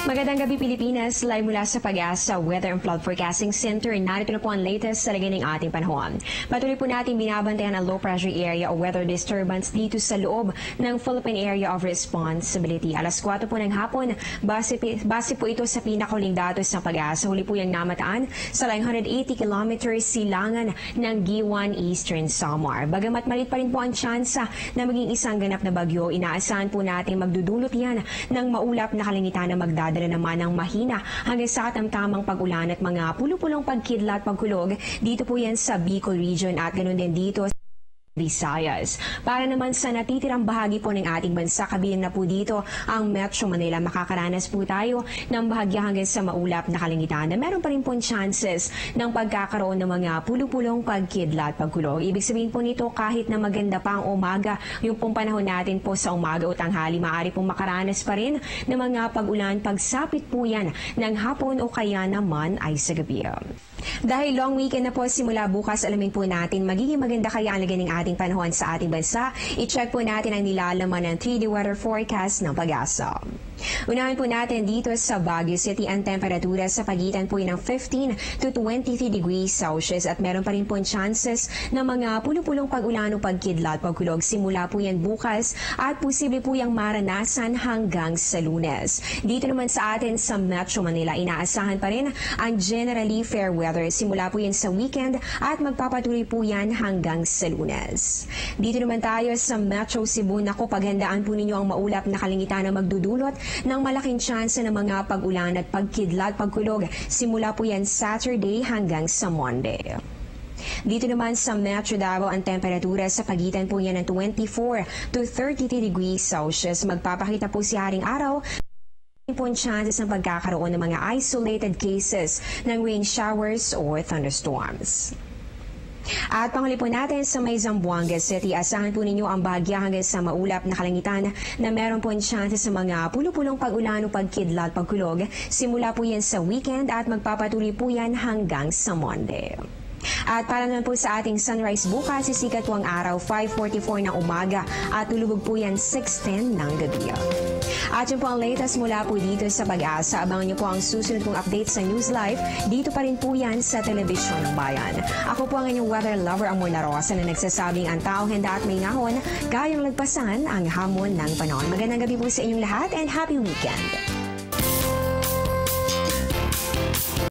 Magandang gabi Pilipinas, live mula sa Pag-asa Weather and Flood Forecasting Center. Narito na po ang latest sa lagay ng ating panahon. Patuloy po natin binabantayan ang low pressure area o weather disturbance dito sa loob ng Philippine Area of Responsibility. Alas 4 po ng hapon, base po ito sa pinakahuling datos ng Pag-asa. Huli po yung namataan sa 980 kilometers silangan ng G1 Eastern Samar. Bagamat malit pa rin po ang tsansa na maging isang ganap na bagyo, inaasahan po natin magdudulot yan ng maulap na kalangitan na magdadala naman ng mahina hanggang sa katamtamang pag-ulan at mga pulo-pulong pagkidlat pagkulog dito po yan sa Bicol Region at ganoon din dito Visayas. Para naman sa natitirang bahagi po ng ating bansa, kabilang na po dito ang Metro Manila. Makakaranas po tayo ng bahagya hanggang sa maulap na kalangitan na meron pa rin po chances ng pagkakaroon ng mga pulo-pulong pagkidlat pagkulog. Ibig sabihin po nito kahit na maganda pa ang umaga, yung pong panahon natin po sa umaga o tanghali, maaari pong makaranas pa rin ng mga pag-ulan, pagsapit po yan ng hapon o kaya naman ay sa gabi. Dahil long weekend na po simula bukas, alamin po natin magiging maganda kaya ang lagay ng ating panahon sa ating bansa. I-check po natin ang nilalaman ng 3D weather forecast ng Pag-asa. Unahin po natin dito sa Baguio City ang temperatura sa pagitan po ng 15 to 23 degrees Celsius at meron pa rin po chances na mga pulo-pulong pag-ulan o pagkidlat pagkulog simula po yan bukas at posible po yung maranasan hanggang sa Lunes. Dito naman sa atin sa Metro Manila, inaasahan pa rin ang generally fair weather simula po yan sa weekend at magpapatuloy po yan hanggang sa Lunes. Dito naman tayo sa Metro Cebu, naku, paghandaan po ninyo ang maulap na kalangitan na magdudulot ng malaking tsansa ng mga pag-ulan at pagkidlat pagkulog simula po yan Saturday hanggang sa Monday. Dito naman sa Metro Davao, ang temperatura sa pagitan po yan ng 24 to 33 degrees Celsius. Magpapakita po si Haring Araw po ang chances ng pagkakaroon ng mga isolated cases ng rain showers or thunderstorms. At panghuli po natin sa may Zamboanga City, asahan po ninyo ang bahagya hanggang sa maulap na kalangitan na meron po ang chances sa mga pulo-pulong pag-ulan o pagkidlat pagkulog simula po yan sa weekend at magpapatuloy po yan hanggang sa Monday. At para naman po sa ating sunrise bukas, sisikat po ang araw 5:44 ng umaga at tulubog po yan 6:10 ng gabi. At yun po ang latest mula po dito sa Pag-asa. Abangan niyo po ang susunod pong update sa News Live. Dito pa rin po yan sa Telebisyon ng Bayan. Ako po ang inyong weather lover, Amor na Rosa, na nagsasabing ang taong handa at may ngahon, kayang lagpasan ang hamon ng panahon. Magandang gabi po sa inyong lahat and happy weekend!